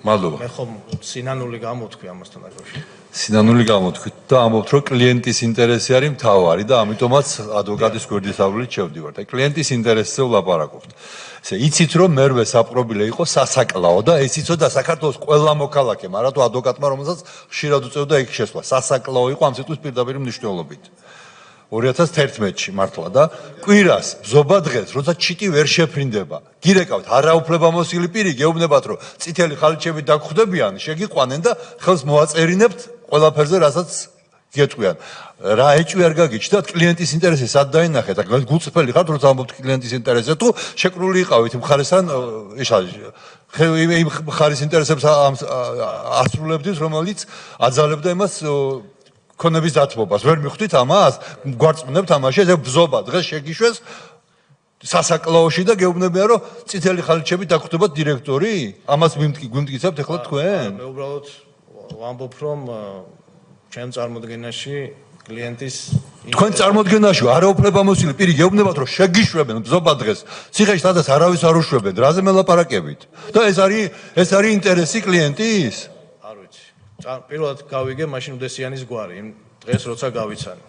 მადლობა. მე ხომ სინანული გამოთქვი ამასთან დაკავშირებით. სინანული გამოთქვით და ამბობთ, რომ კლიენტის ინტერესი არის მთავარი და ამიტომაც ადვოკატის გვერდისავლით შევდივართ. აი კლიენტის ინტერესზე ვლაპარაკობთ. ესე იცით, რომ მერვე საპყრობილე იყო სასაკლაო და ეს იცოდა საქართველოს ყველა მოქალაქემ, არა თუ ადვოკატმა, რომელსაც ხშირად უწევდა იქ შესვლა. სასაკლაო იყო ამ სიტყვის პირდაპირ მნიშვნელობით. 2011-ში მართლა და კვირას ბზობა დღეს, როცა ჩიტი ვერ შეფრინდება. გირეკავთ, არაუფლებამოსილი პირი გეუბნებათ, რომ წითელი ხალიჩებით დაგხვდებიან, შეგიყვანენ და ხელს მოაწერინებთ ყველაფერზე, რასაც გეტყვიან. რა ეჭვი არ გაგიჩნდათ კლიენტის ინტერესი სად დაინახეთ? გულწრფელი ხართ, როცა ამბობთ კლიენტის ინტერესზე თუ შეკრული იყავით მხარესთან, იმ მხარის ინტერესებს ასრულებდით, რომელიც აძალებდა იმას ქონების დათმობას. ვერ მიხვდით ამას? გვარწმუნებთ ამაში, ეს ბზობა დღეს შეგიშვეს სასაკლაოში და გეუბნებიან, რომ წითელი ხალიჩებით დაგხვდებათ დირექტორი? ამას გვიმტკიცებთ ახლა თქვენ? მე უბრალოდ ვამბობ, რომ ჩემ წარმოდგენაში კლიენტის თქვენ წარმოდგენაში არაუფლებამოსილი პირი გეუბნებათ, რომ შეგიშვებენ ბზობა დღეს. ციხეში სადაც არავის არ უშვებენ, რაზე მელაპარაკებით? და ეს არის ინტერესი კლიენტის? არ ვიცი. პირველად გავიგე მაშინ უდესიანის გვარი, იმ დღეს როცა გავიცანი.